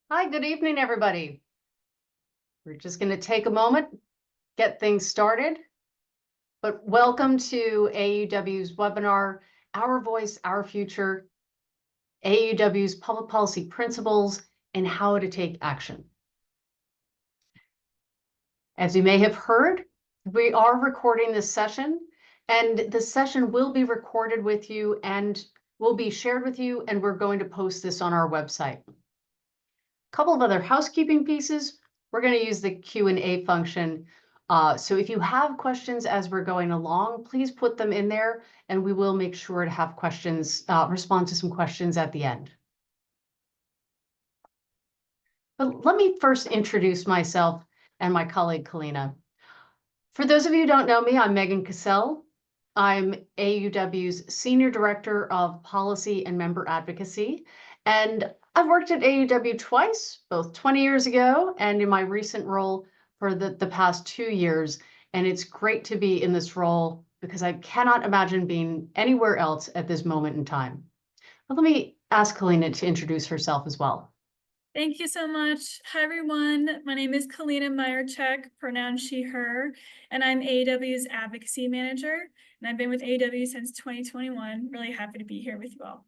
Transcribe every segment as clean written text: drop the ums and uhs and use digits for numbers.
Hi, good evening, everybody. We're just going to take a moment, get things started. But welcome to AAUW's webinar, Our Voice, Our Future, AAUW's Public Policy Principles and How to Take Action. As you may have heard, we are recording this session, and the session will be recorded with you and will be shared with you, and we're going to post this on our website. A couple of other housekeeping pieces. We're going to use the Q&A function. So if you have questions as we're going along, please put them in there and we will make sure to have questions, respond to some questions at the end. But let me first introduce myself and my colleague, Kalina. For those of you who don't know me, I'm Megan Cassell. I'm AAUW's Senior Director of Policy and Member Advocacy. And I've worked at AAUW twice, both 20 years ago and in my recent role for the past 2 years. And it's great to be in this role because I cannot imagine being anywhere else at this moment in time. But let me ask Kalina to introduce herself as well. Thank you so much. Hi, everyone. My name is Kalina Meyerchek, pronouns she, her, and I'm AAW's Advocacy Manager, and I've been with AAW since 2021. Really happy to be here with you all.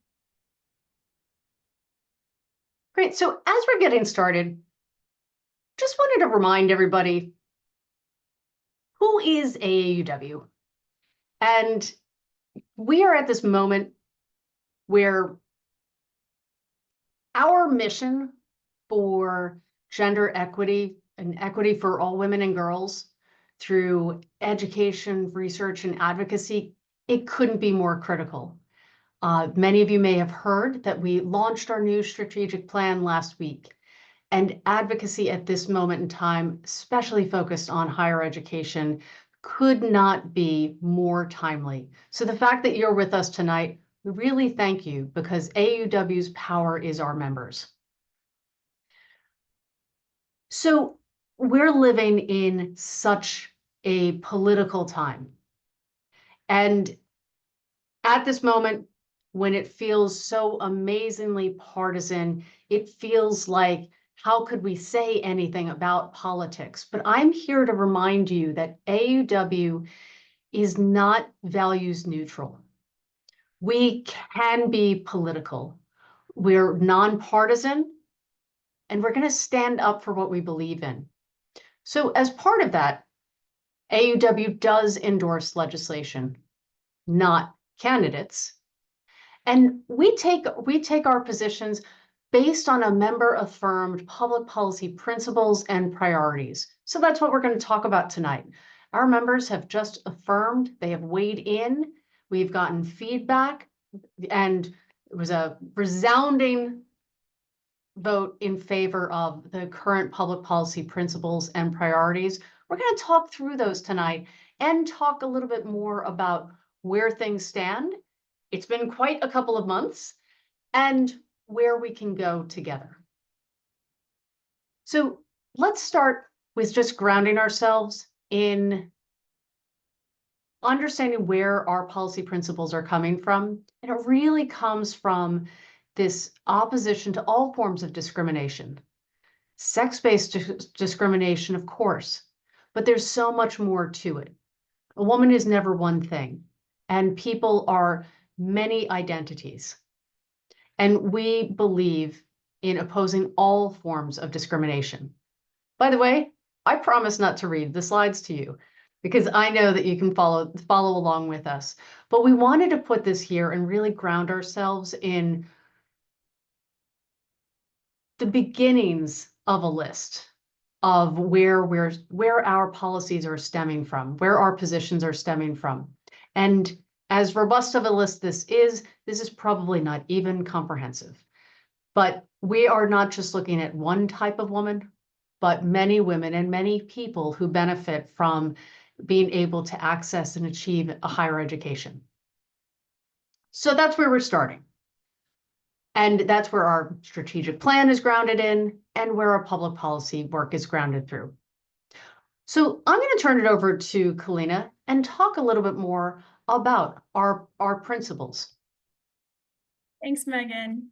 Great. So as we're getting started, just wanted to remind everybody, who is AAUW? And we are at this moment where our mission for gender equity and equity for all women and girls through education, research, and advocacy, it couldn't be more critical. Many of you may have heard that we launched our new strategic plan last week, and advocacy at this moment in time, especially focused on higher education, could not be more timely. So the fact that you're with us tonight, we really thank you, because AAUW's power is our members. So we're living in such a political time. And at this moment, when it feels so amazingly partisan, it feels like, how could we say anything about politics? But I'm here to remind you that AAUW is not values neutral. We can be political. We're nonpartisan, and we're going to stand up for what we believe in. So as part of that, AAUW does endorse legislation, not candidates. And we take our positions based on a member-affirmed public policy principles and priorities. So that's what we're going to talk about tonight. Our members have just affirmed, they have weighed in, we've gotten feedback, and it was a resounding vote in favor of the current public policy principles and priorities. We're going to talk through those tonight and talk a little bit more about where things stand. It's been quite a couple of months, and where we can go together. So let's start with just grounding ourselves in understanding where our policy principles are coming from. And it really comes from this opposition to all forms of discrimination. Sex-based discrimination, of course, but there's so much more to it. A woman is never one thing, and people are many identities. And we believe in opposing all forms of discrimination. By the way, I promise not to read the slides to you, because I know that you can follow along with us. But we wanted to put this here and really ground ourselves in the beginnings of a list of where our policies are stemming from, where our positions are stemming from. And as robust of a list this is probably not even comprehensive. But we are not just looking at one type of woman, but many women and many people who benefit from being able to access and achieve a higher education. So that's where we're starting. And that's where our strategic plan is grounded in, and where our public policy work is grounded through. So I'm going to turn it over to Kalina and talk a little bit more about our principles. Thanks, Megan.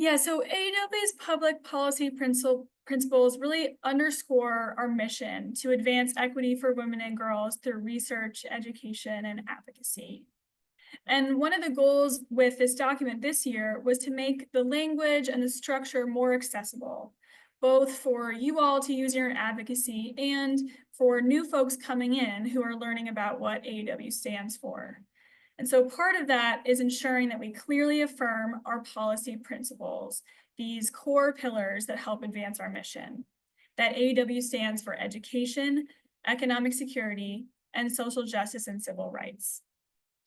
Yeah, so AAUW's public policy principles really underscore our mission to advance equity for women and girls through research, education, and advocacy. And one of the goals with this document this year was to make the language and the structure more accessible, both for you all to use your advocacy and for new folks coming in who are learning about what AAUW stands for. And so part of that is ensuring that we clearly affirm our policy principles, these core pillars that help advance our mission. That AAUW stands for education, economic security, and social justice and civil rights.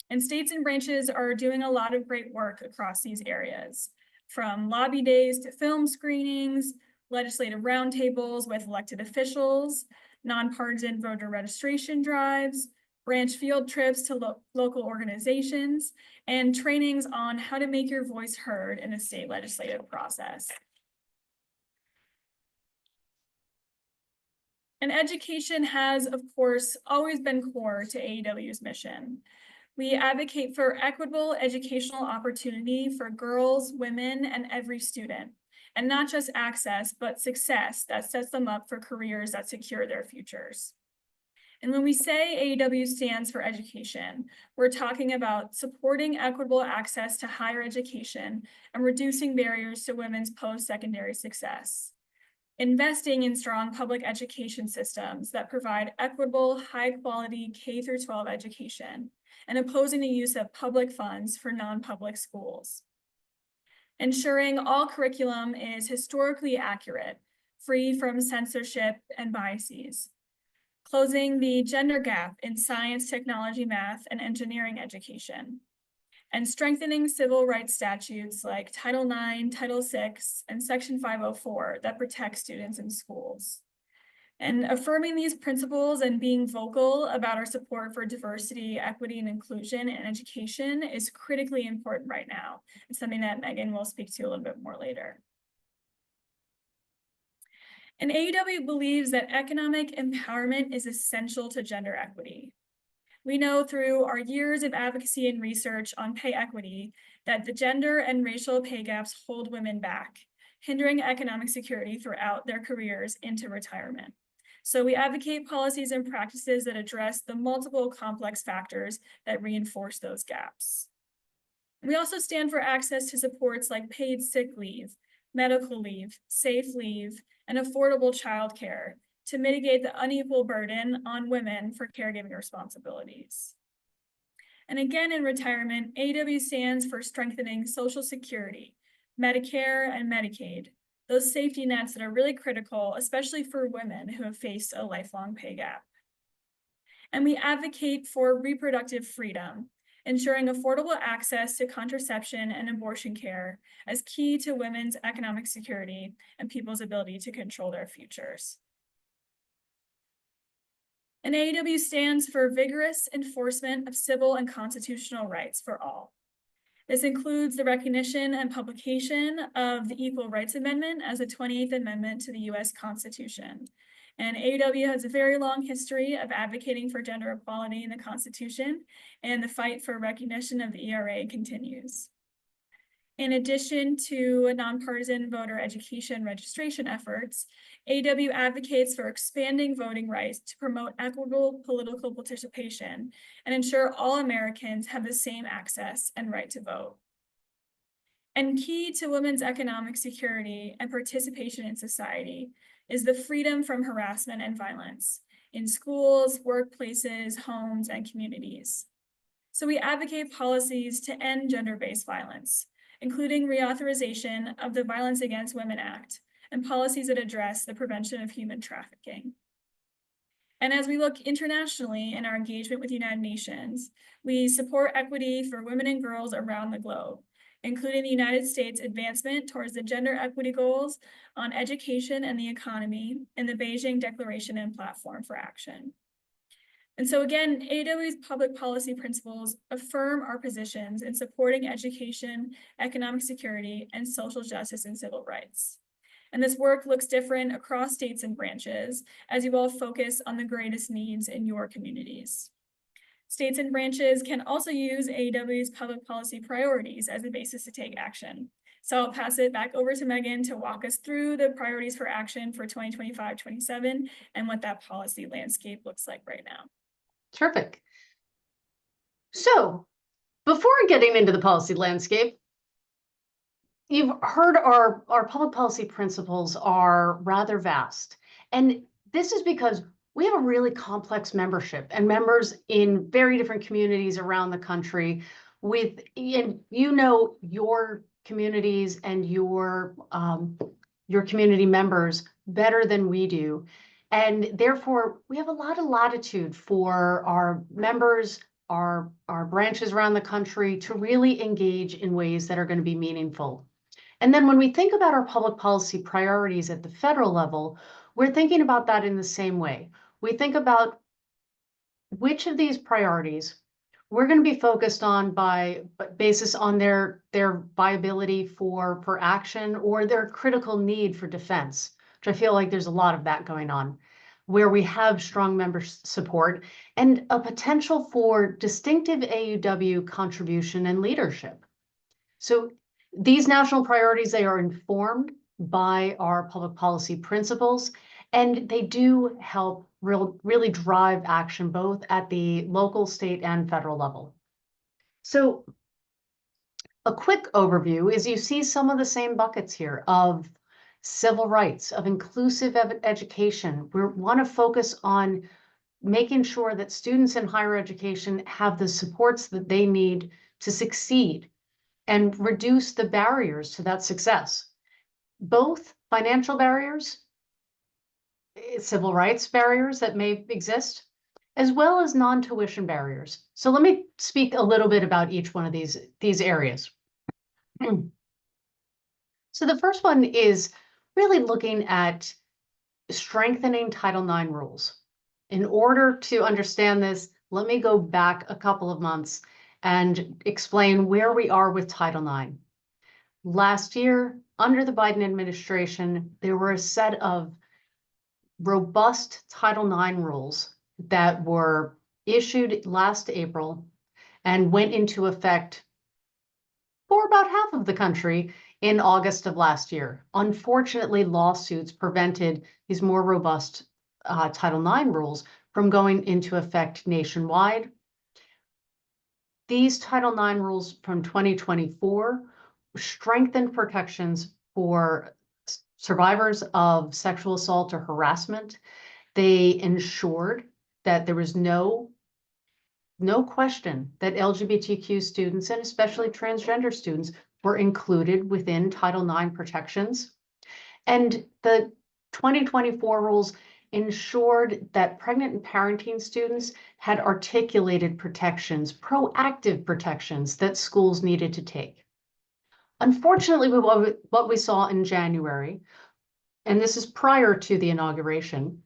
And states and branches are doing a lot of great work across these areas, from lobby days to film screenings, legislative roundtables with elected officials, nonpartisan voter registration drives, branch field trips to local organizations, and trainings on how to make your voice heard in the state legislative process. And education has, of course, always been core to AAUW's mission. We advocate for equitable educational opportunity for girls, women, and every student, and not just access, but success that sets them up for careers that secure their futures. And when we say AAUW stands for education, we're talking about supporting equitable access to higher education and reducing barriers to women's post-secondary success. Investing in strong public education systems that provide equitable, high-quality K-12 education, and opposing the use of public funds for non-public schools. Ensuring all curriculum is historically accurate, free from censorship and biases. Closing the gender gap in science, technology, math, and engineering education. And strengthening civil rights statutes like Title IX, Title VI, and Section 504 that protect students in schools. And affirming these principles and being vocal about our support for diversity, equity, and inclusion in education is critically important right now. It's something that Megan will speak to a little bit more later. And AAUW believes that economic empowerment is essential to gender equity. We know through our years of advocacy and research on pay equity that the gender and racial pay gaps hold women back, hindering economic security throughout their careers into retirement. So we advocate policies and practices that address the multiple complex factors that reinforce those gaps. We also stand for access to supports like paid sick leave, medical leave, safe leave, and affordable childcare to mitigate the unequal burden on women for caregiving responsibilities. And again, in retirement, AAUW stands for strengthening Social Security, Medicare, and Medicaid, those safety nets that are really critical, especially for women who have faced a lifelong pay gap. And we advocate for reproductive freedom, ensuring affordable access to contraception and abortion care as key to women's economic security and people's ability to control their futures. And AAUW stands for vigorous enforcement of civil and constitutional rights for all. This includes the recognition and publication of the Equal Rights Amendment as the 28th Amendment to the US Constitution. And AAUW has a very long history of advocating for gender equality in the Constitution, and the fight for recognition of the ERA continues. In addition to nonpartisan voter education registration efforts, AAUW advocates for expanding voting rights to promote equitable political participation and ensure all Americans have the same access and right to vote. And key to women's economic security and participation in society is the freedom from harassment and violence in schools, workplaces, homes, and communities. So we advocate policies to end gender-based violence, including reauthorization of the Violence Against Women Act and policies that address the prevention of human trafficking. And as we look internationally in our engagement with the United Nations, we support equity for women and girls around the globe, including the United States' advancement towards the gender equity goals on education and the economy in the Beijing Declaration and Platform for Action. And so again, AAUW's public policy principles affirm our positions in supporting education, economic security, and social justice and civil rights. And this work looks different across states and branches as you all focus on the greatest needs in your communities. States and branches can also use AAUW's public policy priorities as a basis to take action. So I'll pass it back over to Megan to walk us through the priorities for action for 2025-27 and what that policy landscape looks like right now. Terrific. So before getting into the policy landscape, you've heard our public policy principles are rather vast. And this is because we have a really complex membership and members in very different communities around the country with, and your communities and your community members better than we do. And therefore, we have a lot of latitude for our members, our branches around the country to really engage in ways that are going to be meaningful. And then when we think about our public policy priorities at the federal level, we're thinking about that in the same way. We think about which of these priorities we're going to be focused on by basis on their viability for action or their critical need for defense, which I feel like there's a lot of that going on, where we have strong member support and a potential for distinctive AUW contribution and leadership. So these national priorities, they are informed by our public policy principles, and they do help really drive action both at the local, state, and federal level. So a quick overview is you see some of the same buckets here of civil rights, of inclusive education. We want to focus on making sure that students in higher education have the supports that they need to succeed and reduce the barriers to that success, both financial barriers, civil rights barriers that may exist, as well as non-tuition barriers. So let me speak a little bit about each one of these areas. So the first one is really looking at strengthening Title IX rules. In order to understand this, let me go back a couple of months and explain where we are with Title IX. Last year, under the Biden administration, there were a set of robust Title IX rules that were issued last April and went into effect for about half of the country in August of last year. Unfortunately, lawsuits prevented these more robust Title IX rules from going into effect nationwide. These Title IX rules from 2024 strengthened protections for survivors of sexual assault or harassment. They ensured that there was no question that LGBTQ students and especially transgender students were included within Title IX protections. And the 2024 rules ensured that pregnant and parenting students had articulated protections, proactive protections that schools needed to take. Unfortunately, what we saw in January, and this is prior to the inauguration,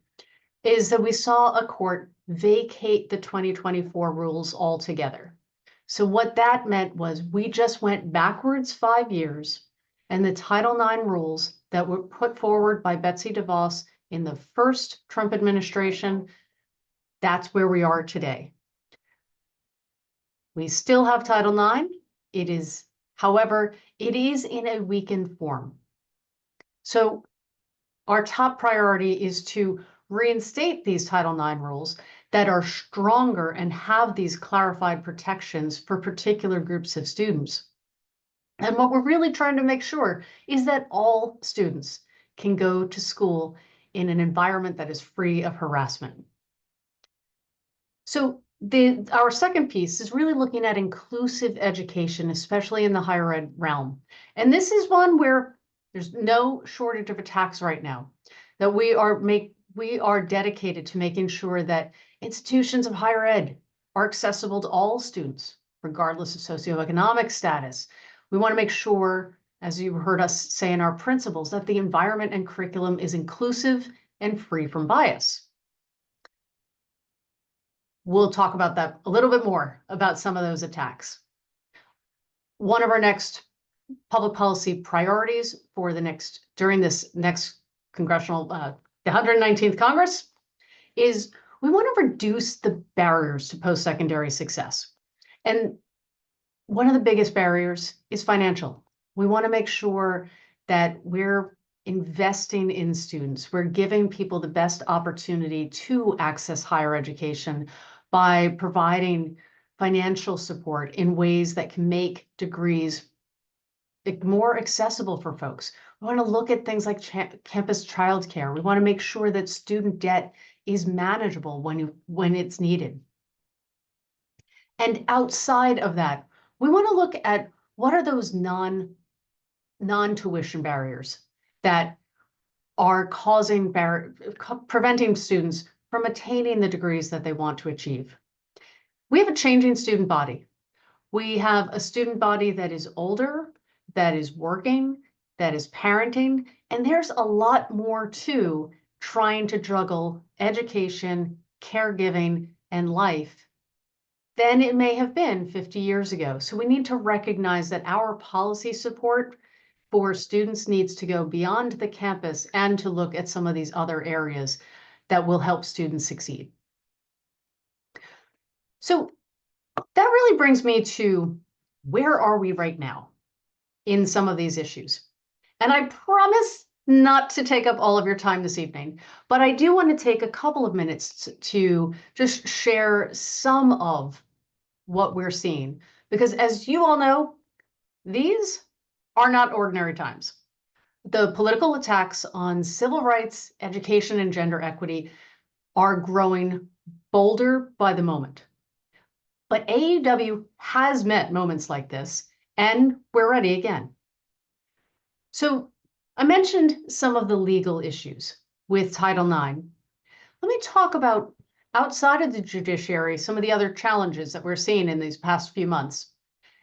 is that we saw a court vacate the 2024 rules altogether. So what that meant was we just went backwards 5 years, and the Title IX rules that were put forward by Betsy DeVos in the first Trump administration, that's where we are today. We still have Title IX. However, it is in a weakened form. So our top priority is to reinstate these Title IX rules that are stronger and have these clarified protections for particular groups of students. And what we're really trying to make sure is that all students can go to school in an environment that is free of harassment. So our second piece is really looking at inclusive education, especially in the higher ed realm. And this is one where there's no shortage of attacks right now, that we are dedicated to making sure that institutions of higher ed are accessible to all students, regardless of socioeconomic status. We want to make sure, as you heard us say in our principles, that the environment and curriculum is inclusive and free from bias. We'll talk about that a little bit more, about some of those attacks. One of our next public policy priorities for during this next congressional, the 119th Congress, is we want to reduce the barriers to post-secondary success. And one of the biggest barriers is financial. We want to make sure that we're investing in students. We're giving people the best opportunity to access higher education by providing financial support in ways that can make degrees more accessible for folks. We want to look at things like campus childcare. We want to make sure that student debt is manageable when it's needed. And outside of that, we want to look at what are those non-tuition barriers that are preventing students from attaining the degrees that they want to achieve. We have a changing student body. We have a student body that is older, that is working, that is parenting, and there's a lot more to trying to juggle education, caregiving, and life than it may have been 50 years ago. So we need to recognize that our policy support for students needs to go beyond the campus and to look at some of these other areas that will help students succeed. So that really brings me to where are we right now in some of these issues? And I promise not to take up all of your time this evening, but I do want to take a couple of minutes to just share some of what we're seeing, because as you all know, these are not ordinary times. The political attacks on civil rights, education, and gender equity are growing bolder by the moment. But AAUW has met moments like this, and we're ready again. So I mentioned some of the legal issues with Title IX. Let me talk about, outside of the judiciary, some of the other challenges that we're seeing in these past few months.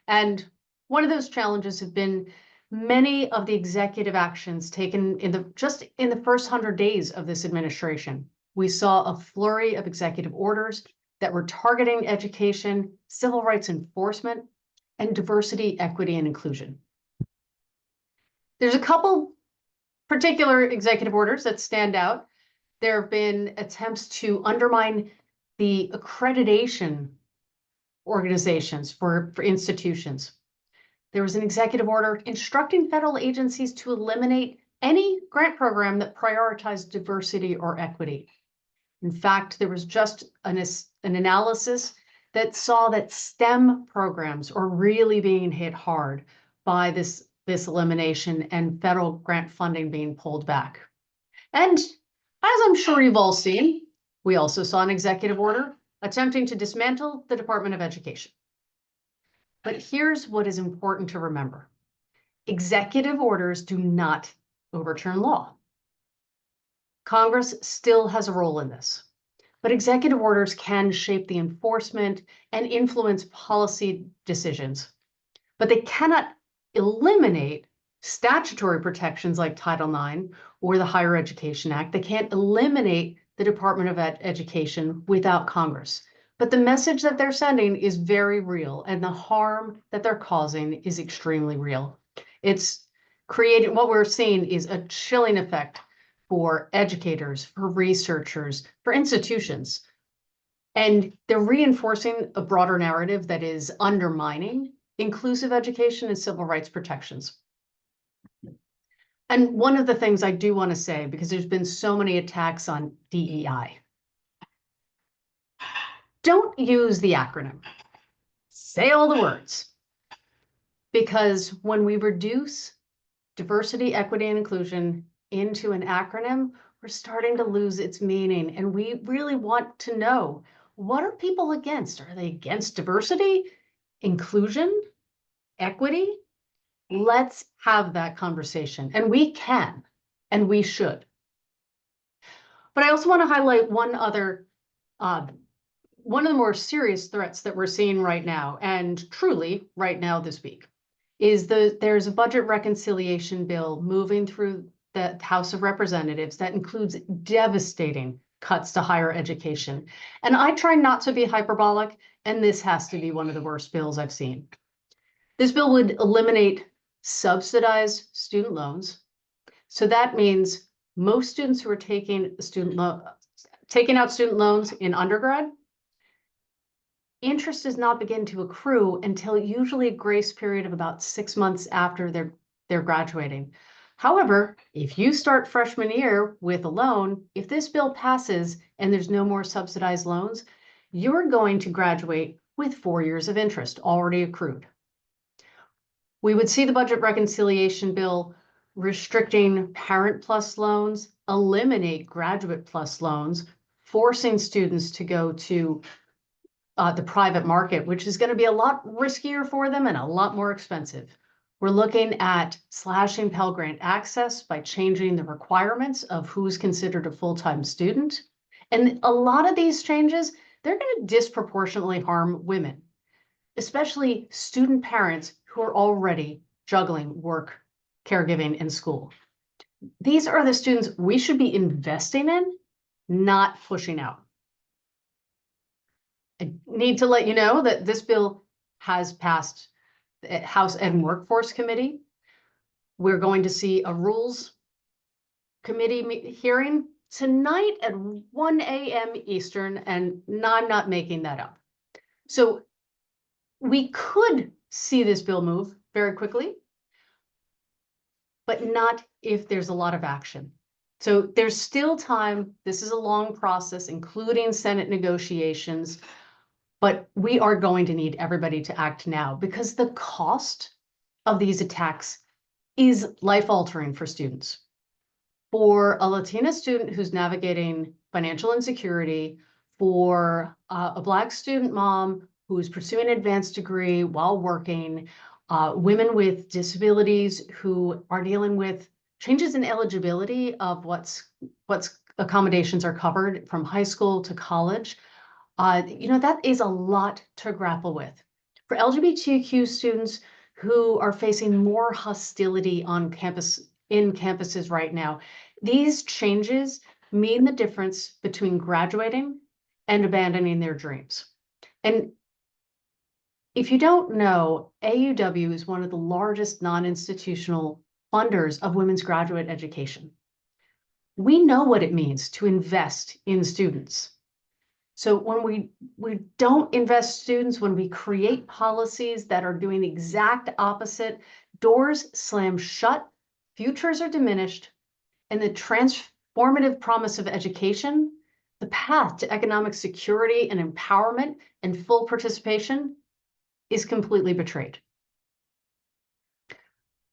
And one of those challenges have been many of the executive actions taken just in the first 100 days of this administration. We saw a flurry of executive orders that were targeting education, civil rights enforcement, and diversity, equity, and inclusion. There's a couple particular executive orders that stand out. There have been attempts to undermine the accreditation organizations for institutions. There was an executive order instructing federal agencies to eliminate any grant program that prioritized diversity or equity. In fact, there was just an analysis that saw that STEM programs are really being hit hard by this elimination and federal grant funding being pulled back. And as I'm sure you've all seen, we also saw an executive order attempting to dismantle the Department of Education. But here's what is important to remember. Executive orders do not overturn law. Congress still has a role in this, but executive orders can shape the enforcement and influence policy decisions, but they cannot eliminate statutory protections like Title IX or the Higher Education Act. They can't eliminate the Department of Education without Congress. But the message that they're sending is very real, and the harm that they're causing is extremely real. It's creating, what we're seeing is a chilling effect for educators, for researchers, for institutions. And they're reinforcing a broader narrative that is undermining inclusive education and civil rights protections. And one of the things I do want to say, because there's been so many attacks on DEI, don't use the acronym. Say all the words. Because when we reduce diversity, equity, and inclusion into an acronym, we're starting to lose its meaning. And we really want to know, what are people against? Are they against diversity, inclusion, equity? Let's have that conversation. And we can, and we should. But I also want to highlight one of the more serious threats that we're seeing right now, and truly right now this week, is there's a budget reconciliation bill moving through the House of Representatives that includes devastating cuts to higher education. And I try not to be hyperbolic, and this has to be one of the worst bills I've seen. This bill would eliminate subsidized student loans. So that means most students who are taking out student loans in undergrad, interest does not begin to accrue until usually a grace period of about 6 months after they're graduating. However, if you start freshman year with a loan, if this bill passes and there's no more subsidized loans, you're going to graduate with 4 years of interest already accrued. We would see the budget reconciliation bill restricting Parent Plus loans, eliminate Graduate Plus loans, forcing students to go to the private market, which is going to be a lot riskier for them and a lot more expensive. We're looking at slashing Pell Grant access by changing the requirements of who's considered a full-time student. And a lot of these changes, they're going to disproportionately harm women, especially student parents who are already juggling work, caregiving, and school. These are the students we should be investing in, not pushing out. I need to let you know that this bill has passed the House Ed and Workforce Committee. We're going to see a Rules Committee hearing tonight at 1 a.m. Eastern, and I'm not making that up. So we could see this bill move very quickly, but not if there's a lot of action. So there's still time. This is a long process, including Senate negotiations. But we are going to need everybody to act now because the cost of these attacks is life-altering for students. For a Latina student who's navigating financial insecurity, for a Black student mom who's pursuing an advanced degree while working, women with disabilities who are dealing with changes in eligibility of what's accommodations are covered from high school to college. That is a lot to grapple with. For LGBTQ students who are facing more hostility on campus, in campuses right now, these changes mean the difference between graduating and abandoning their dreams. And if you don't know, AUW is one of the largest non-institutional funders of women's graduate education. We know what it means to invest in students. So when we don't invest students, when we create policies that are doing the exact opposite, doors slam shut, futures are diminished, and the transformative promise of education, the path to economic security and empowerment and full participation is completely betrayed.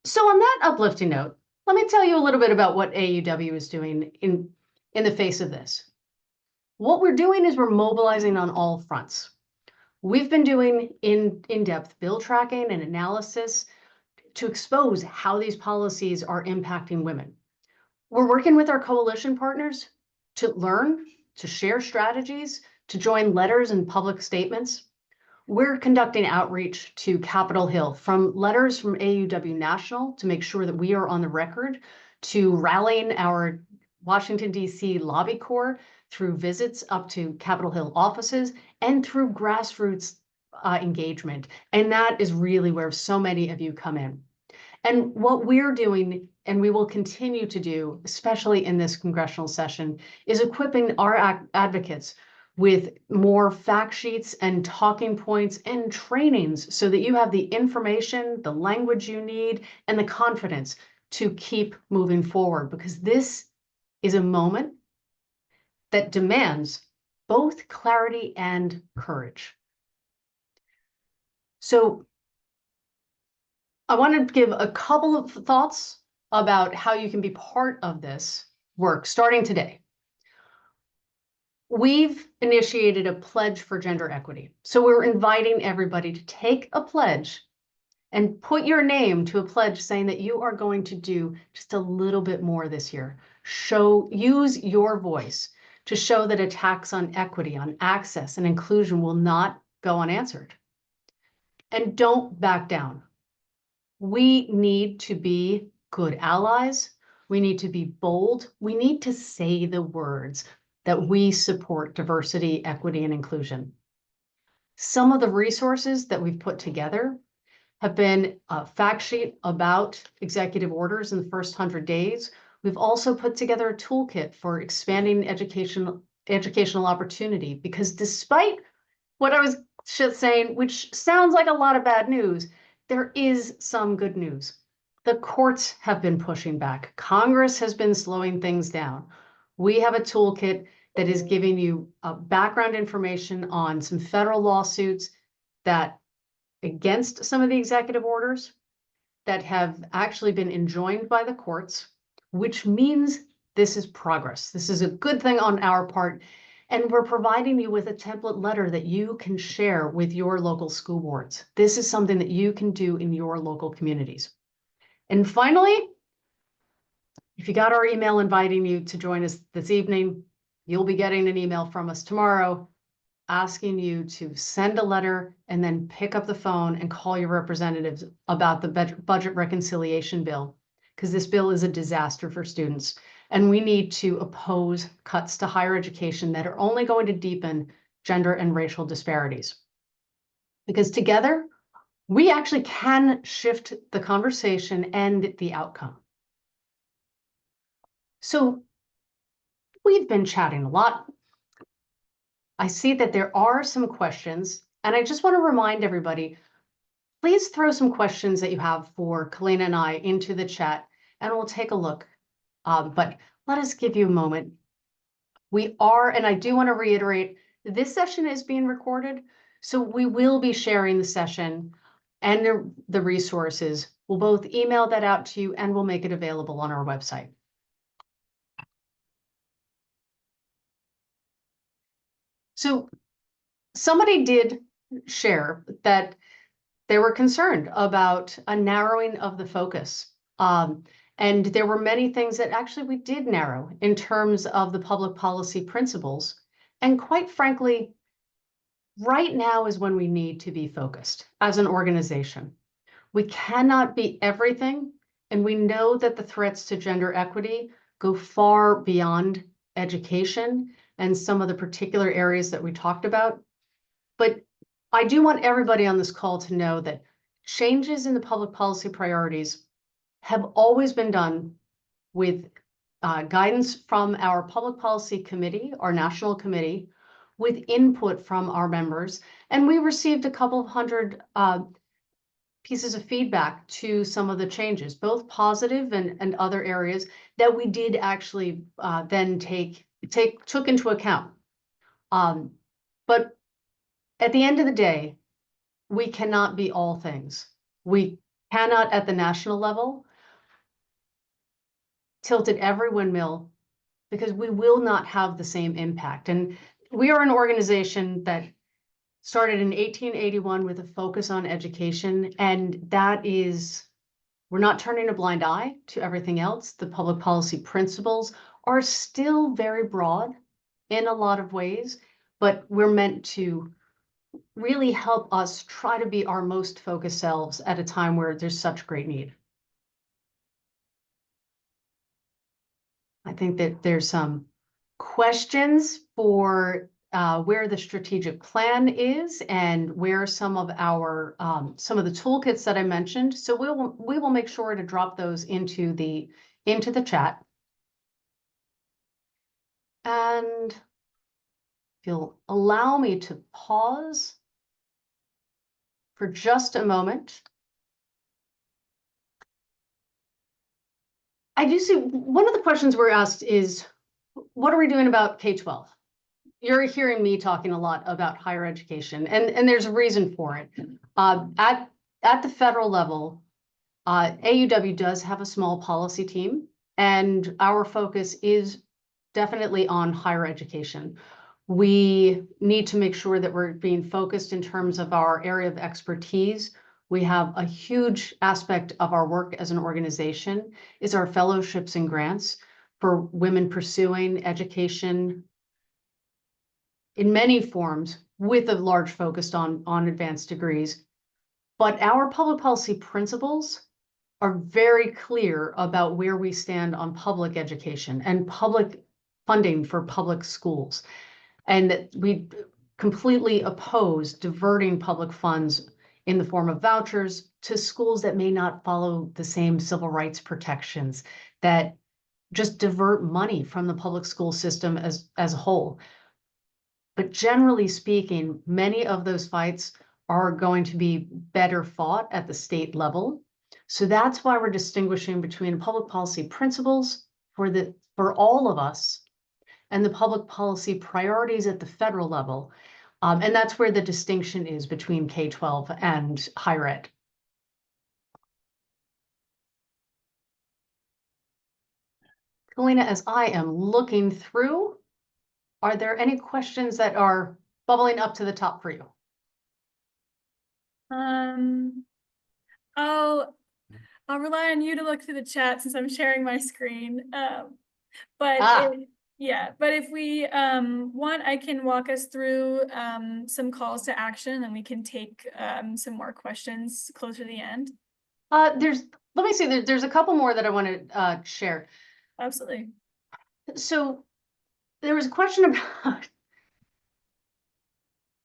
So on that uplifting note, let me tell you a little bit about what AUW is doing in the face of this. What we're doing is we're mobilizing on all fronts. We've been doing in-depth bill tracking and analysis to expose how these policies are impacting women. We're working with our coalition partners to learn, to share strategies, to join letters and public statements. We're conducting outreach to Capitol Hill, from letters from AUW National to make sure that we are on the record, to rallying our Washington, D.C. lobby corps through visits up to Capitol Hill offices and through grassroots engagement. And that is really where so many of you come in. And what we're doing, and we will continue to do, especially in this congressional session, is equipping our advocates with more fact sheets and talking points and trainings so that you have the information, the language you need, and the confidence to keep moving forward, because this is a moment that demands both clarity and courage. So I want to give a couple of thoughts about how you can be part of this work starting today. We've initiated a pledge for gender equity. So we're inviting everybody to take a pledge and put your name to a pledge saying that you are going to do just a little bit more this year. Use your voice to show that attacks on equity, on access and inclusion will not go unanswered. And don't back down. We need to be good allies. We need to be bold. We need to say the words that we support diversity, equity, and inclusion. Some of the resources that we've put together have been a fact sheet about executive orders in the first 100 days. We've also put together a toolkit for expanding educational opportunity, because despite what I was just saying, which sounds like a lot of bad news, there is some good news. The courts have been pushing back. Congress has been slowing things down. We have a toolkit that is giving you background information on some federal lawsuits that against some of the executive orders that have actually been enjoined by the courts, which means this is progress. This is a good thing on our part. And we're providing you with a template letter that you can share with your local school boards. This is something that you can do in your local communities. And finally, if you got our email inviting you to join us this evening, you'll be getting an email from us tomorrow asking you to send a letter and then pick up the phone and call your representatives about the budget reconciliation bill, because this bill is a disaster for students. And we need to oppose cuts to higher education that are only going to deepen gender and racial disparities. Because together, we actually can shift the conversation and the outcome. So we've been chatting a lot. I see that there are some questions, and I just want to remind everybody, please throw some questions that you have for Kalina and I into the chat, and we'll take a look. But let us give you a moment. We are, and I do want to reiterate, this session is being recorded, so we will be sharing the session and the resources. We'll both email that out to you, and we'll make it available on our website. So somebody did share that they were concerned about a narrowing of the focus. And there were many things that actually we did narrow in terms of the public policy principles. And quite frankly, right now is when we need to be focused as an organization. We cannot be everything. And we know that the threats to gender equity go far beyond education and some of the particular areas that we talked about. But I do want everybody on this call to know that changes in the public policy priorities have always been done with guidance from our public policy committee, our national committee, with input from our members. And we received a couple of hundred pieces of feedback to some of the changes, both positive and other areas that we did actually then took into account. But at the end of the day, we cannot be all things. We cannot at the national level tilt at every windmill, because we will not have the same impact. And we are an organization that started in 1881 with a focus on education. And that is, we're not turning a blind eye to everything else. The public policy principles are still very broad in a lot of ways, but we're meant to really help us try to be our most focused selves at a time where there's such great need. I think that there's some questions for where the strategic plan is and where some of our some of the toolkits that I mentioned. So we will make sure to drop those into the chat. And if you'll allow me to pause for just a moment. I do see one of the questions we're asked is, what are we doing about K-12? You're hearing me talking a lot about higher education, and there's a reason for it. At the federal level, AUW does have a small policy team, and our focus is definitely on higher education. We need to make sure that we're being focused in terms of our area of expertise. We have a huge aspect of our work as an organization is our fellowships and grants for women pursuing education in many forms, with a large focus on advanced degrees. But our public policy principles are very clear about where we stand on public education and public funding for public schools. And that we completely oppose diverting public funds in the form of vouchers to schools that may not follow the same civil rights protections, that just divert money from the public school system as a whole. But generally speaking, many of those fights are going to be better fought at the state level. So that's why we're distinguishing between public policy principles for all of us and the public policy priorities at the federal level. And that's where the distinction is between K-12 and higher ed. Kalina, as I am looking through, are there any questions that are bubbling up to the top for you? I'll rely on you to look through the chat since I'm sharing my screen. But if we want, I can walk us through some calls to action, and we can take some more questions closer to the end. Let me see, there's a couple more that I want to share. Absolutely. So there was a question about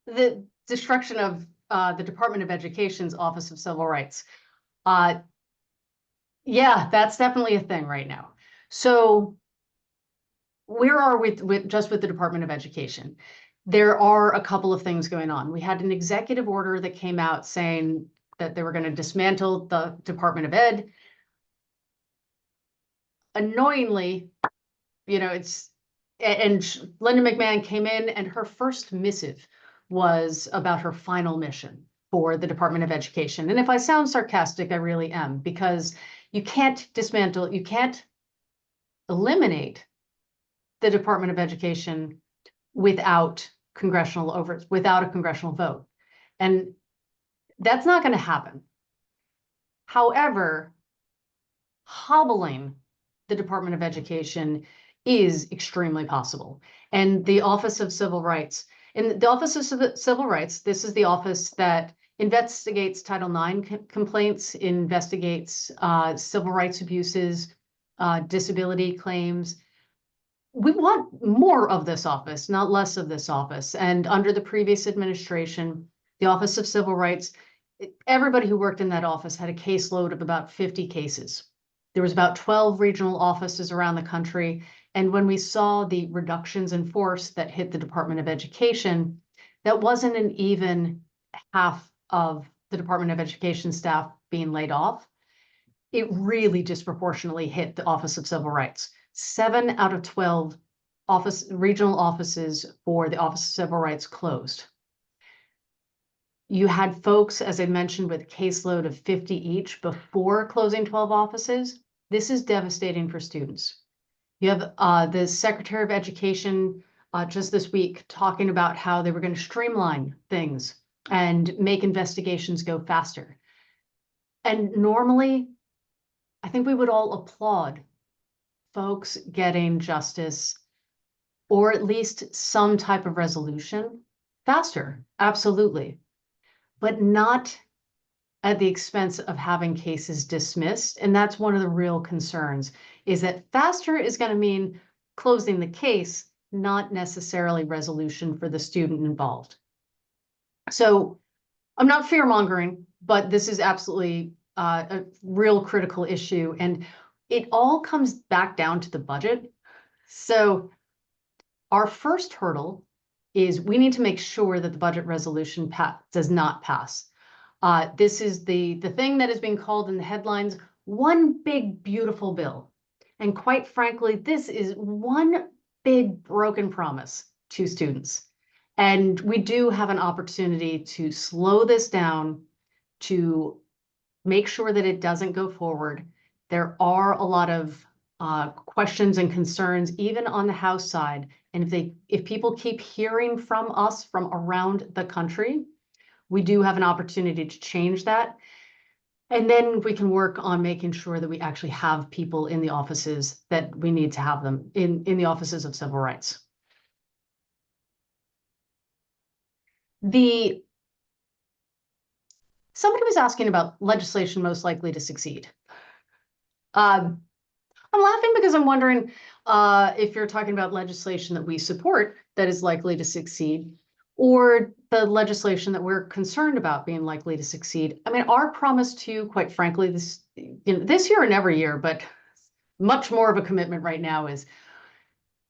the destruction of the Department of Education's Office of Civil Rights. Yeah, that's definitely a thing right now. So where are we with the Department of Education? There are a couple of things going on. We had an executive order that came out saying that they were going to dismantle the Department of Ed. Annoyingly, and Linda McMahon came in, and her first missive was about her final mission for the Department of Education. And if I sound sarcastic, I really am, because you can't dismantle, you can't eliminate the Department of Education without a congressional vote. And that's not going to happen. However, hobbling the Department of Education is extremely possible. And the Office of Civil Rights, this is the office that investigates Title IX complaints, investigates civil rights abuses, disability claims. We want more of this office, not less of this office. And under the previous administration, the Office of Civil Rights, everybody who worked in that office had a caseload of about 50 cases. There was about 12 regional offices around the country. And when we saw the reductions in force that hit the Department of Education, that wasn't an even half of the Department of Education staff being laid off. It really disproportionately hit the Office of Civil Rights. 7 out of 12 regional offices for the Office of Civil Rights closed. You had folks, as I mentioned, with a caseload of 50 each before closing 12 offices. This is devastating for students. You have the Secretary of Education just this week talking about how they were going to streamline things and make investigations go faster. And normally, I think we would all applaud folks getting justice, or at least some type of resolution faster, absolutely, but not at the expense of having cases dismissed. And that's one of the real concerns, is that faster is going to mean closing the case, not necessarily resolution for the student involved. So I'm not fear-mongering, but this is absolutely a real critical issue. And it all comes back down to the budget. So our first hurdle is we need to make sure that the budget resolution does not pass. This is the thing that is being called in the headlines, one big, beautiful bill. And quite frankly, this is one big broken promise to students. And we do have an opportunity to slow this down, to make sure that it doesn't go forward. There are a lot of questions and concerns, even on the House side. And if people keep hearing from us from around the country, we do have an opportunity to change that. And then we can work on making sure that we actually have people in the offices that we need to have them in the offices of civil rights. Somebody was asking about legislation most likely to succeed. I'm laughing because I'm wondering if you're talking about legislation that we support that is likely to succeed, or the legislation that we're concerned about being likely to succeed. I mean, our promise to you, quite frankly, this year and every year, but much more of a commitment right now, is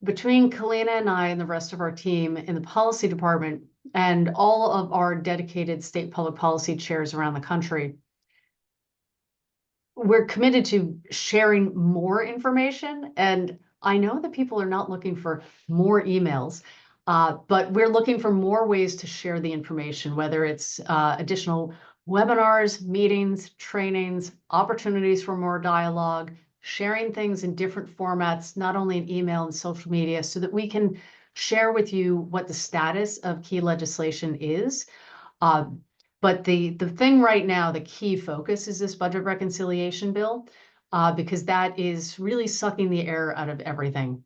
between Kalina and I and the rest of our team in the policy department and all of our dedicated state public policy chairs around the country. we're committed to sharing more information. And I know that people are not looking for more emails, but we're looking for more ways to share the information, whether it's additional webinars, meetings, trainings, opportunities for more dialogue, sharing things in different formats, not only in email and social media, so that we can share with you what the status of key legislation is. But the thing right now, the key focus is this budget reconciliation bill, because that is really sucking the air out of everything.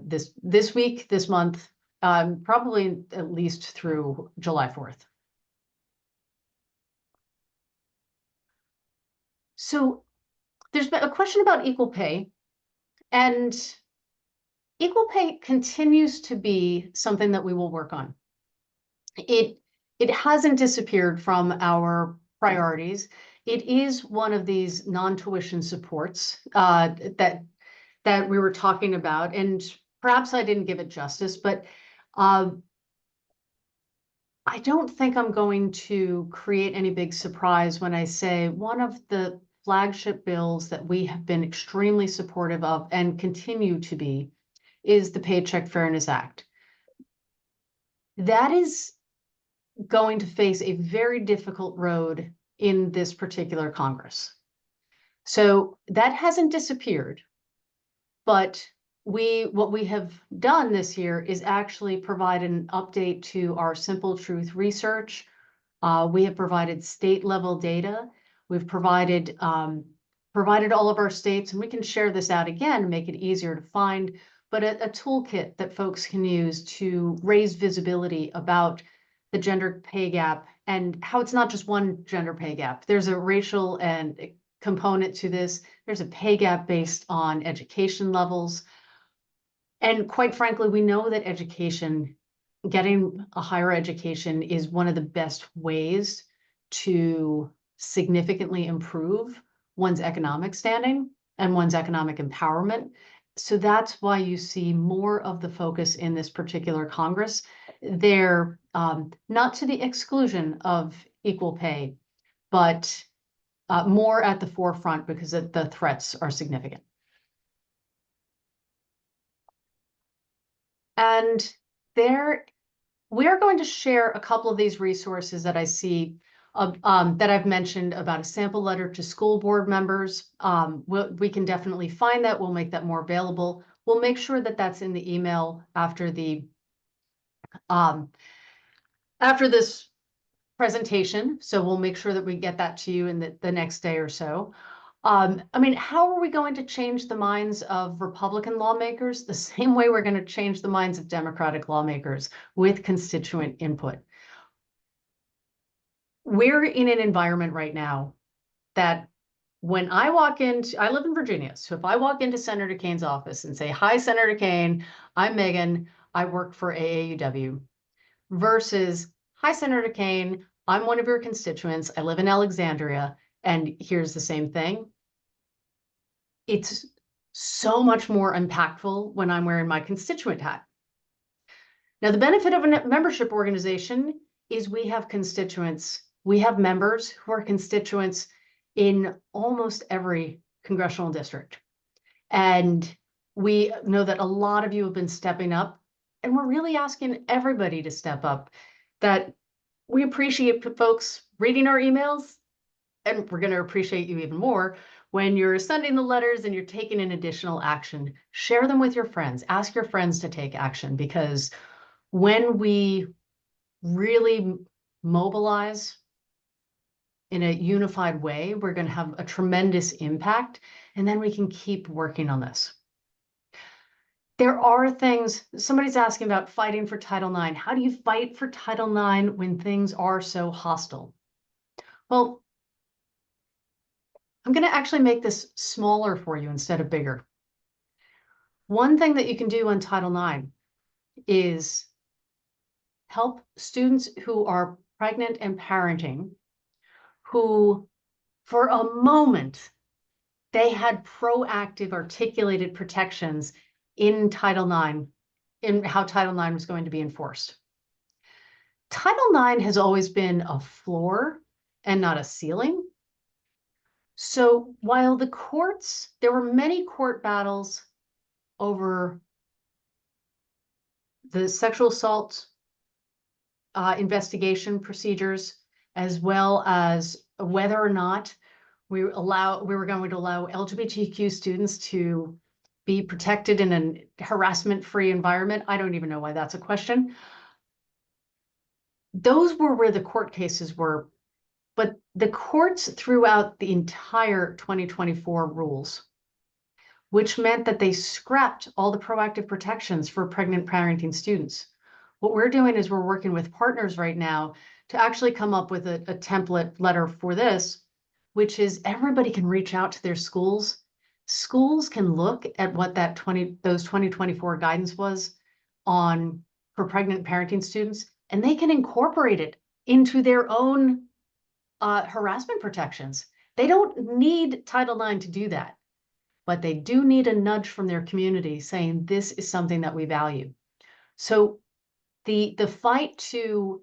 This week, this month, probably at least through July 4th. So there's been a question about equal pay, and equal pay continues to be something that we will work on. It hasn't disappeared from our priorities. It is one of these non-tuition supports that we were talking about, and perhaps I didn't give it justice, but I don't think I'm going to create any big surprise when I say one of the flagship bills that we have been extremely supportive of and continue to be is the Paycheck Fairness Act. That is going to face a very difficult road in this particular Congress. So that hasn't disappeared, but what we have done this year is actually provide an update to our Simple Truth research. We have provided state level data. We've provided all of our states, and we can share this out again to make it easier to find, but a toolkit that folks can use to raise visibility about the gender pay gap and how it's not just one gender pay gap. There's a racial and component to this. There's a pay gap based on education levels. And quite frankly, we know that getting a higher education is one of the best ways to significantly improve one's economic standing and one's economic empowerment. So that's why you see more of the focus in this particular Congress. They're not to the exclusion of equal pay, but more at the forefront because the threats are significant. And we're going to share a couple of these resources that I see that I've mentioned about a sample letter to school board members. We can definitely find that. We'll make that more available. We'll make sure that that's in the email after this presentation. So we'll make sure that we get that to you in the next day or so. I mean, how are we going to change the minds of Republican lawmakers? The same way we're going to change the minds of Democratic lawmakers with constituent input. We're in an environment right now that when I live in Virginia. So if I walk into Senator Kane's office and say, "Hi, Senator Kane, I'm Megan. I work for AAUW," versus, "Hi, Senator Kane, I'm one of your constituents. I live in Alexandria, and here's the same thing." It's so much more impactful when I'm wearing my constituent hat. Now, the benefit of a membership organization is we have constituents, we have members who are constituents in almost every congressional district. And we know that a lot of you have been stepping up, and we're really asking everybody to step up, that we appreciate folks reading our emails, and we're going to appreciate you even more when you're sending the letters and you're taking an additional action. Share them with your friends. Ask your friends to take action, because when we really mobilize in a unified way, we're going to have a tremendous impact, and then we can keep working on this. There are things, somebody's asking about fighting for Title IX. How do you fight for Title IX when things are so hostile? Well, I'm going to actually make this smaller for you instead of bigger. One thing that you can do on Title IX is help students who are pregnant and parenting, who for a moment, they had proactive articulated protections in Title IX, in how Title IX was going to be enforced. Title IX has always been a floor and not a ceiling. So while there were many court battles over the sexual assault investigation procedures, as well as whether or not we were going to allow LGBTQ students to be protected in a harassment-free environment. I don't even know why that's a question. Those were where the court cases were, but the courts throughout the entire 2024 rules, which meant that they scrapped all the proactive protections for pregnant parenting students. What we're doing is we're working with partners right now to actually come up with a template letter for this, which is everybody can reach out to their schools. Schools can look at what those 2024 guidance was for pregnant parenting students, and they can incorporate it into their own harassment protections. They don't need Title IX to do that, but they do need a nudge from their community saying this is something that we value. So the fight to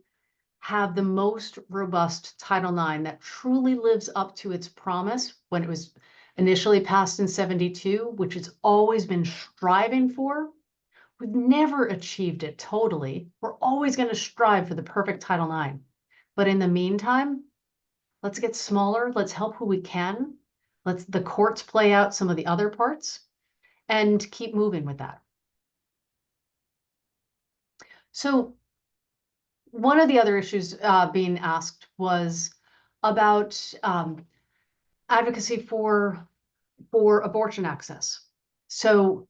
have the most robust Title IX that truly lives up to its promise when it was initially passed in 72, which it's always been striving for. We've never achieved it totally. We're always going to strive for the perfect Title IX. But in the meantime, let's get smaller. Let's help who we can. Let's the courts play out some of the other parts and keep moving with that. So one of the other issues being asked was about advocacy for abortion access. So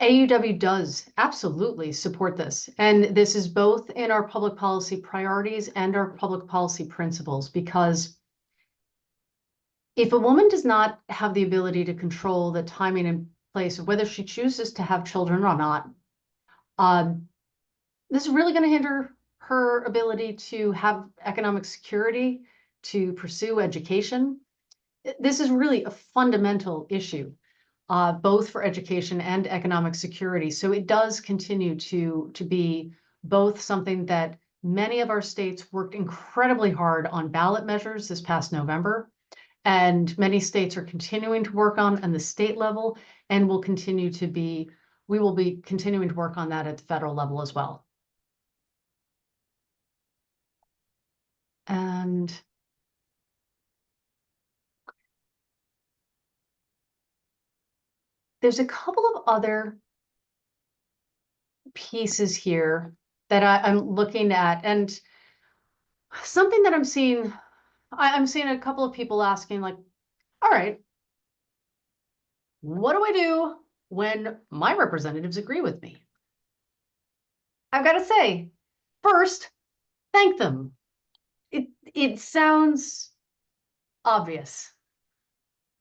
AUW does absolutely support this. And this is both in our public policy priorities and our public policy principles, because if a woman does not have the ability to control the timing and place of whether she chooses to have children or not, this is really going to hinder her ability to have economic security, to pursue education. This is really a fundamental issue, both for education and economic security. So it does continue to be both something that many of our states worked incredibly hard on ballot measures this past November, and many states are continuing to work on the state level, and we will be continuing to work on that at the federal level as well. And there's a couple of other pieces here that I'm looking at, and something that I'm seeing a couple of people asking, like, all right, what do I do when my representatives agree with me? I've got to say, first, thank them. It sounds obvious,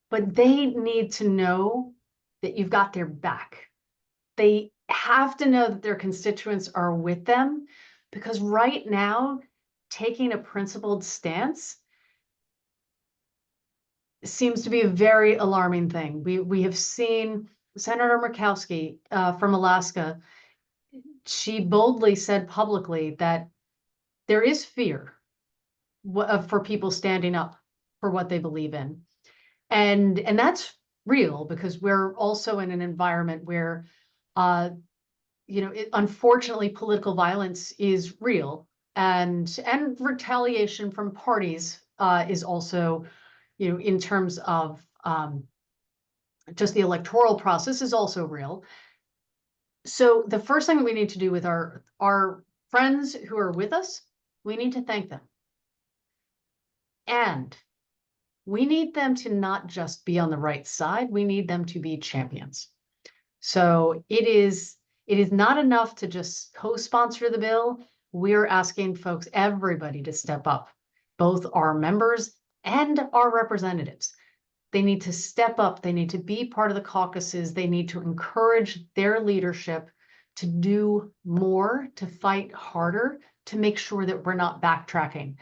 but they need to know that you've got their back. They have to know that their constituents are with them, because right now, taking a principled stance seems to be a very alarming thing. We have seen Senator Murkowski from Alaska. She boldly said publicly that there is fear for people standing up for what they believe in. And that's real, because we're also in an environment where, unfortunately, political violence is real, and retaliation from parties is also, in terms of just the electoral process, is also real. So the first thing that we need to do with our friends who are with us, we need to thank them. And we need them to not just be on the right side, we need them to be champions. So it is not enough to just co-sponsor the bill. We're asking folks, everybody, to step up, both our members and our representatives. They need to step up. They need to be part of the caucuses. They need to encourage their leadership to do more, to fight harder, to make sure that we're not backtracking.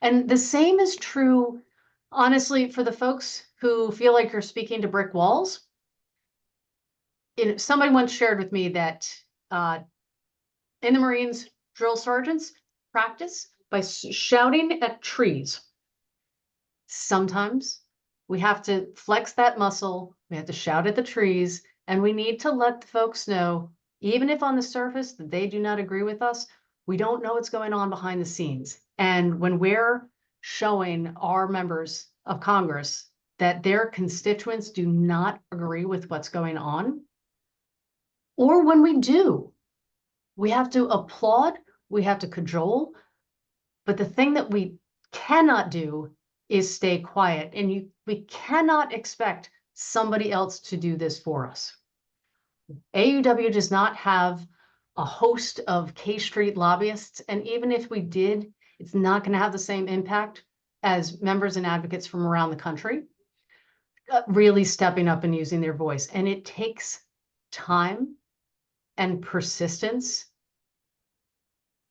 And the same is true, honestly, for the folks who feel like you're speaking to brick walls. Somebody once shared with me that in the Marines, drill sergeants practice by shouting at trees. Sometimes We have to flex that muscle. We have to shout at the trees, and we need to let the folks know, even if on the surface that they do not agree with us, we don't know what's going on behind the scenes. And when we're showing our members of Congress that their constituents do not agree with what's going on, or when we do, we have to applaud, we have to cajole, but the thing that we cannot do is stay quiet. And we cannot expect somebody else to do this for us. AUW does not have a host of K Street lobbyists. And even if we did, it's not going to have the same impact as members and advocates from around the country really stepping up and using their voice. And it takes time and persistence.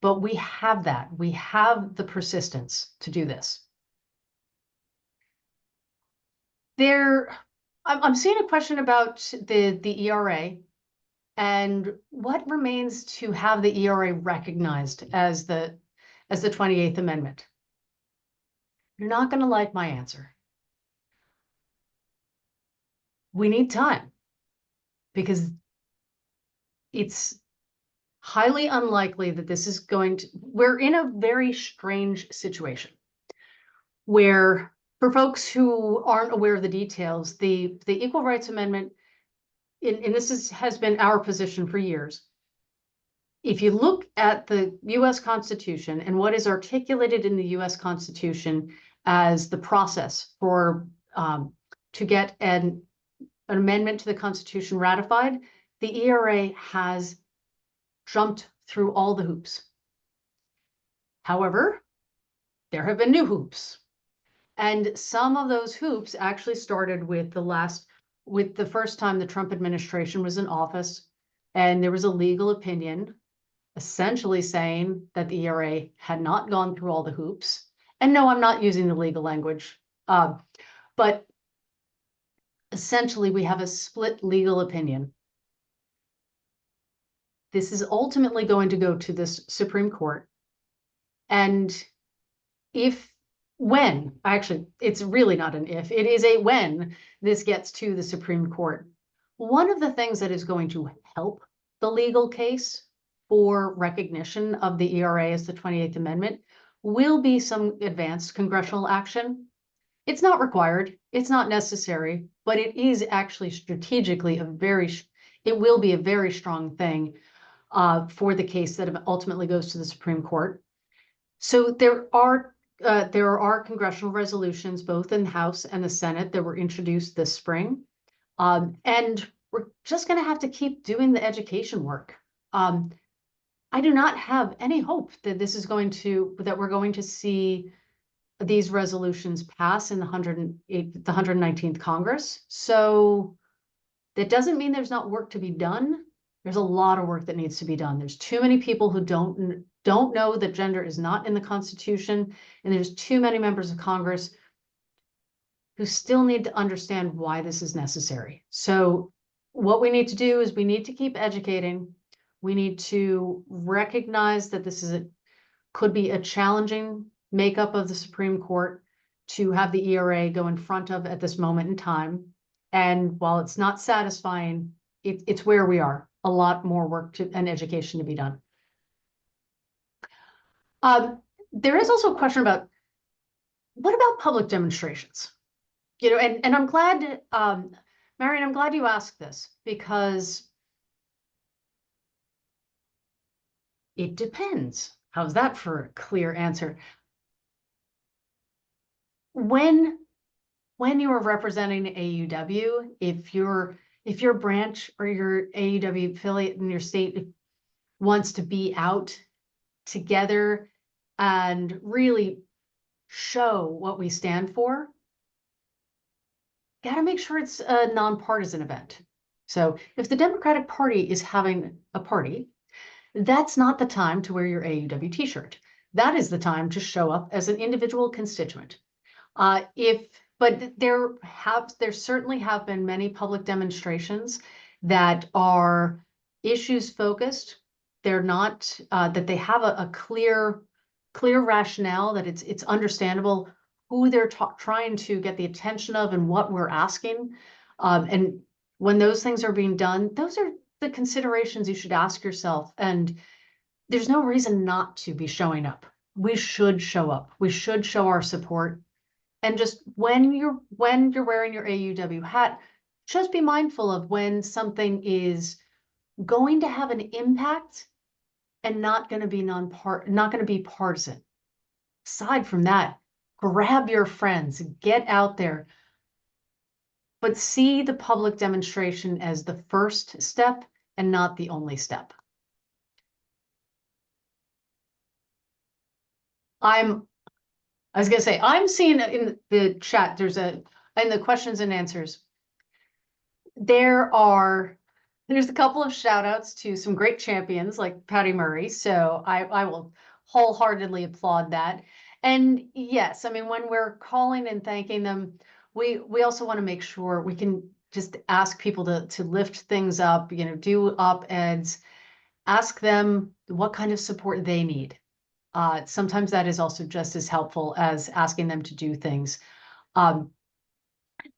But we have that. We have the persistence to do this. I'm seeing a question about the ERA and what remains to have the ERA recognized as the 28th Amendment. You're not going to like my answer. We need time because it's highly unlikely that this is going to, we're in a very strange situation where, for folks who aren't aware of the details, the Equal Rights Amendment, and has been our position for years. If you look at the US Constitution and what is articulated in the US Constitution as the process for to get an amendment to the Constitution ratified, the ERA has jumped through all the hoops. However, there have been new hoops. And some of those hoops actually started with the first time the Trump administration was in office, and there was a legal opinion essentially saying that the ERA had not gone through all the hoops. And no, I'm not using the legal language, but essentially we have a split legal opinion. This is ultimately going to go to this Supreme Court. And actually, it's really not an if, it is a when this gets to the Supreme Court. One of the things that is going to help the legal case for recognition of the ERA as the 28th Amendment will be some advanced congressional action. It's not required, it's not necessary, but it is actually strategically it will be a very strong thing for the case that ultimately goes to the Supreme Court. So there are congressional resolutions, both in the House and the Senate, that were introduced this spring. And we're just going to have to keep doing the education work. I do not have any hope that that we're going to see these resolutions pass in the 119th Congress. So that doesn't mean there's not work to be done. There's a lot of work that needs to be done. There's too many people who don't know that gender is not in the Constitution, and there's too many members of Congress who still need to understand why this is necessary. So what we need to do is we need to keep educating. We need to recognize that could be a challenging makeup of the Supreme Court to have the ERA go in front of at this moment in time. And while it's not satisfying, it's where we are. A lot more work and education to be done. There is also a question about what about public demonstrations? And I'm glad, Marion, I'm glad you asked this, because it depends. How's that for a clear answer? When you are representing AUW, if your branch or your AUW affiliate in your state wants to be out together and really show what we stand for, got to make sure it's a nonpartisan event. So if the Democratic Party is having a party, that's not the time to wear your AUW t-shirt. That is the time to show up as an individual constituent. But there certainly have been many public demonstrations that are issues focused. They're not that they have a clear rationale, that it's understandable who they're trying to get the attention of and what we're asking. And when those things are being done, those are the considerations you should ask yourself. And there's no reason not to be showing up. We should show up. We should show our support. And just when you're wearing your AUW hat, just be mindful of when something is going to have an impact and not going to be not going to be partisan. Aside from that, grab your friends, get out there, but see the public demonstration as the first step and not the only step. I was going to say, I'm seeing in the chat, in the questions and answers, there's a couple of shout outs to some great champions like Patty Murray. So I will wholeheartedly applaud that. And yes, I mean, when we're calling and thanking them, we also want to make sure we can just ask people to lift things up, do op-eds, ask them what kind of support they need. Sometimes that is also just as helpful as asking them to do things.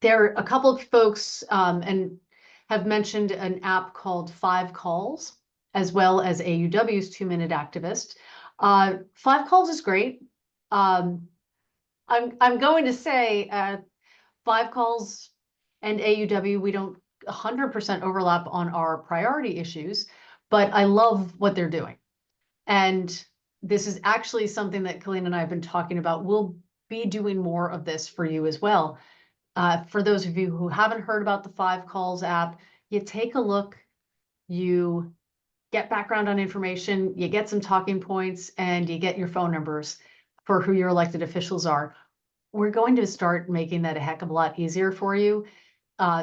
There are a couple of folks and have mentioned an app called 5 Calls, as well as AUW's 2-Minute Activist. 5 Calls is great. I'm going to say 5 Calls and AUW, we don't 100% overlap on our priority issues, but I love what they're doing. And this is actually something that Colleen and I have been talking about. We'll be doing more of this for you as well. For those of you who haven't heard about the 5 Calls app, you take a look, you get background on information, you get some talking points, and you get your phone numbers for who your elected officials are. We're going to start making that a heck of a lot easier for you.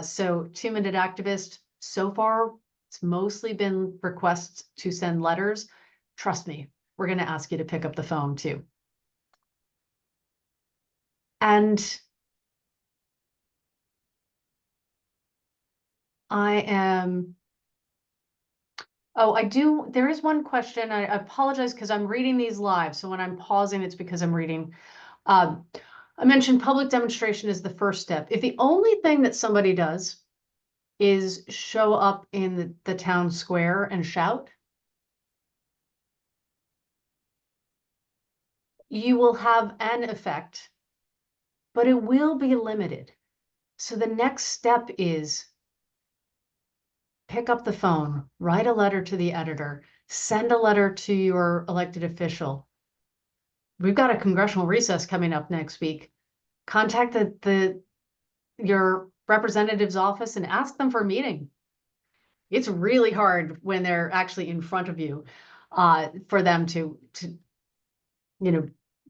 So 2-Minute Activist, so far, it's mostly been requests to send letters. Trust me, we're going to ask you to pick up the phone too. And there is one question. I apologize because I'm reading these live. So when I'm pausing, it's because I'm reading. I mentioned public demonstration is the first step. If the only thing that somebody does is show up in the town square and shout, you will have an effect, but it will be limited. So the next step is pick up the phone, write a letter to the editor, send a letter to your elected official. We've got a congressional recess coming up next week. Contact your representative's office and ask them for a meeting. It's really hard when they're actually in front of you for them to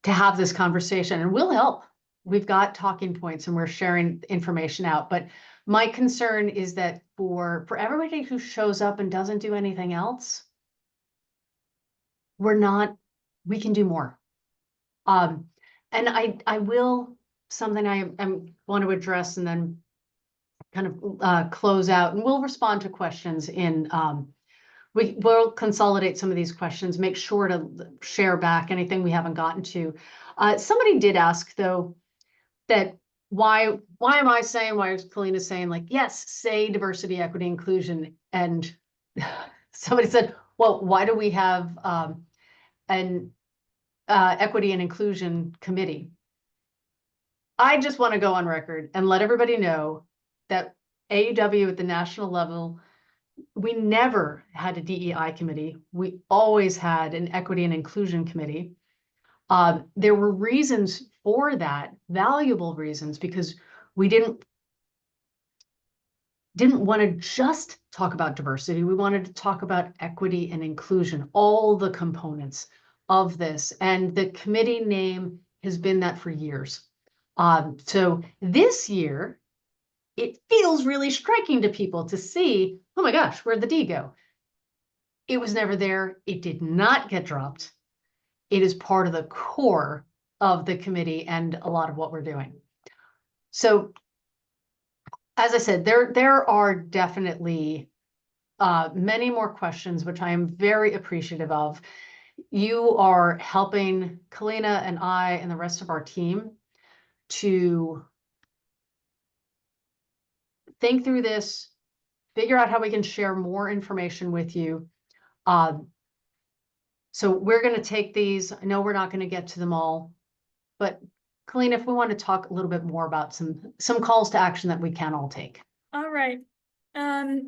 have this conversation, and we'll help. We've got talking points and we're sharing information out. But my concern is that for everybody who shows up and doesn't do anything else, we can do more. And I will, something I want to address and then kind of close out, and we'll respond to questions we'll consolidate some of these questions, make sure to share back anything we haven't gotten to. Somebody did ask though, that why am I saying, why is Kalina saying, like, yes, say diversity, equity, inclusion. And somebody said, well, why do we have an equity and inclusion committee? I just want to go on record and let everybody know that AUW at the national level, we never had a DEI committee. We always had an equity and inclusion committee. There were reasons for that, valuable reasons, because we didn't want to just talk about diversity. We wanted to talk about equity and inclusion, all the components of this. And the committee name has been that for years. So this year, it feels really striking to people to see, oh my gosh, where'd the D go? It was never there. It did not get dropped. It is part of the core of the committee and a lot of what we're doing. So, as I said, there are definitely many more questions, which I am very appreciative of. You are helping Kalina and I and the rest of our team to think through this, figure out how we can share more information with you. So we're going to take these. I know we're not going to get to them all, but Colleen, if we want to talk a little bit more about some calls to action that we can all take. All right.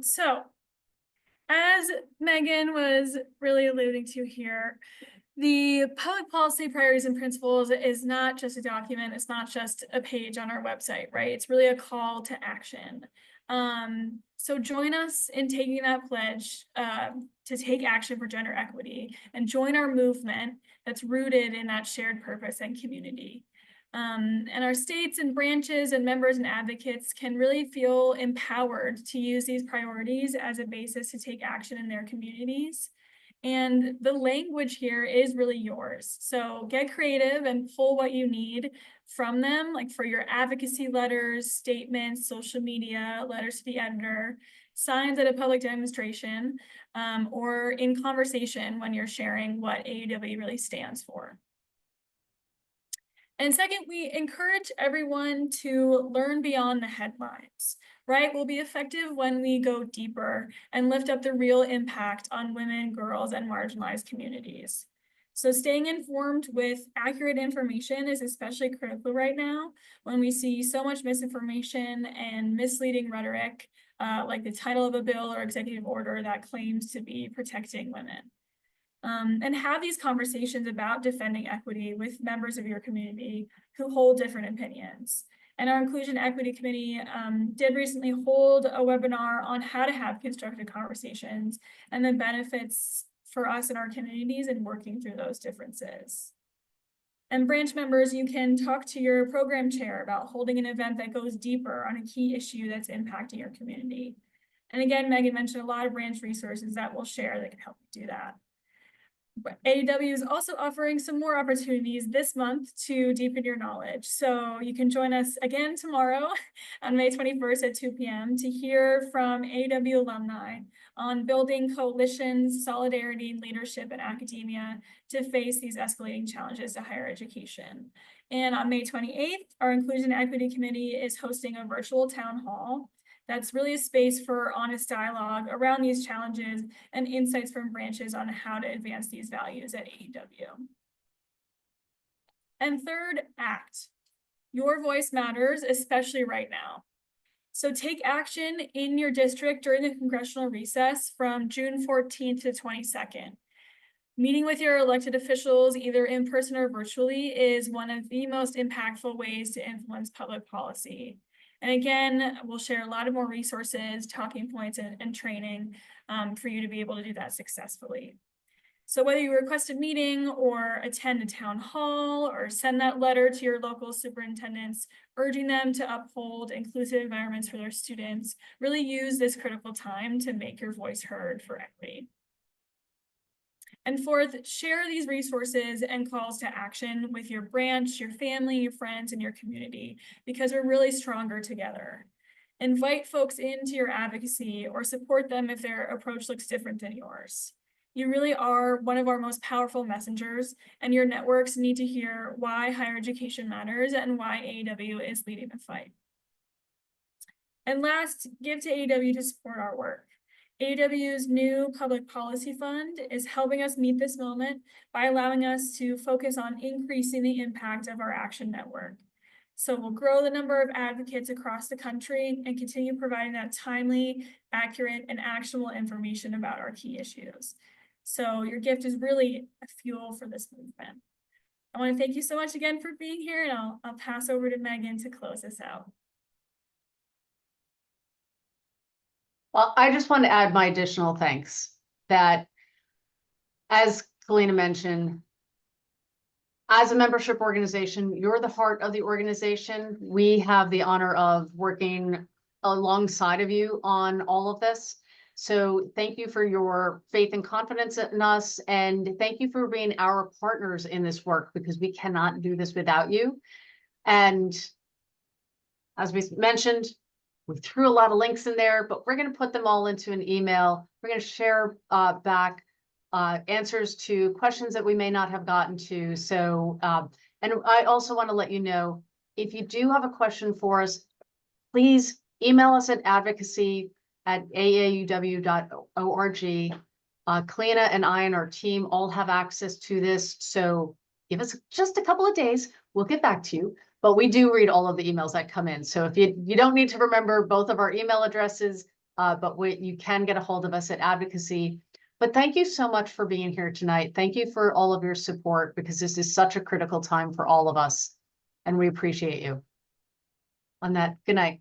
So as Megan was really alluding to here, the public policy priorities and principles is not just a document. It's not just a page on our website, right? It's really a call to action. So join us in taking that pledge to take action for gender equity, and join our movement that's rooted in that shared purpose and community. And our states and branches and members and advocates can really feel empowered to use these priorities as a basis to take action in their communities. And the language here is really yours. So get creative and pull what you need from them, like for your advocacy letters, statements, social media, letters to the editor, signs at a public demonstration, or in conversation when you're sharing what AAUW really stands for. And second, we encourage everyone to learn beyond the headlines, right? We'll be effective when we go deeper and lift up the real impact on women, girls, and marginalized communities. So staying informed with accurate information is especially critical right now when we see so much misinformation and misleading rhetoric, like the title of a bill or executive order that claims to be protecting women. And have these conversations about defending equity with members of your community who hold different opinions. And our Inclusion Equity Committee did recently hold a webinar on how to have constructive conversations and the benefits for us and our communities in working through those differences. And branch members, you can talk to your program chair about holding an event that goes deeper on a key issue that's impacting your community. And again, Megan mentioned a lot of branch resources that we'll share that can help you do that. AAUW is also offering some more opportunities this month to deepen your knowledge. So you can join us again tomorrow on May 21st at 2 p.m. to hear from AAUW alumni on building coalitions, solidarity, and leadership in academia to face these escalating challenges to higher education. And on May 28th, our Inclusion Equity Committee is hosting a virtual town hall that's really a space for honest dialogue around these challenges and insights from branches on how to advance these values at AAUW. And third, act. Your voice matters, especially right now. So take action in your district during the congressional recess from June 14th to 22nd. Meeting with your elected officials, either in person or virtually, is one of the most impactful ways to influence public policy. And again, we'll share a lot of more resources, talking points, and training for you to be able to do that successfully. So whether you request a meeting or attend a town hall or send that letter to your local superintendents, urging them to uphold inclusive environments for their students, really use this critical time to make your voice heard for equity. And fourth, share these resources and calls to action with your branch, your family, your friends, and your community, because we're really stronger together. Invite folks into your advocacy or support them if their approach looks different than yours. You really are one of our most powerful messengers, and your networks need to hear why higher education matters and why AAUW is leading the fight. And last, give to AAUW to support our work. AAUW's new public policy fund is helping us meet this moment by allowing us to focus on increasing the impact of our action network. So we'll grow the number of advocates across the country and continue providing that timely, accurate, and actionable information about our key issues. So your gift is really a fuel for this movement. I want to thank you so much again for being here, and I'll pass over to Megan to close this out. Well, I just want to add my additional thanks that, as Kalina mentioned, as a membership organization, you're the heart of the organization. We have the honor of working alongside of you on all of this. So thank you for your faith and confidence in us. And thank you for being our partners in this work, because we cannot do this without you. And as we mentioned, we threw a lot of links in there, but we're going to put them all into an email. We're going to share back answers to questions that we may not have gotten to. So, and I also want to let you know, if you do have a question for us, please email us at advocacy@aauw.org. Kalina and I and our team all have access to this, so give us just a couple of days. We'll get back to you, but we do read all of the emails that come in. So if you don't need to remember both of our email addresses, but you can get a hold of us at advocacy. But thank you so much for being here tonight. Thank you for all of your support, because this is such a critical time for all of us, and we appreciate you. On that, good night.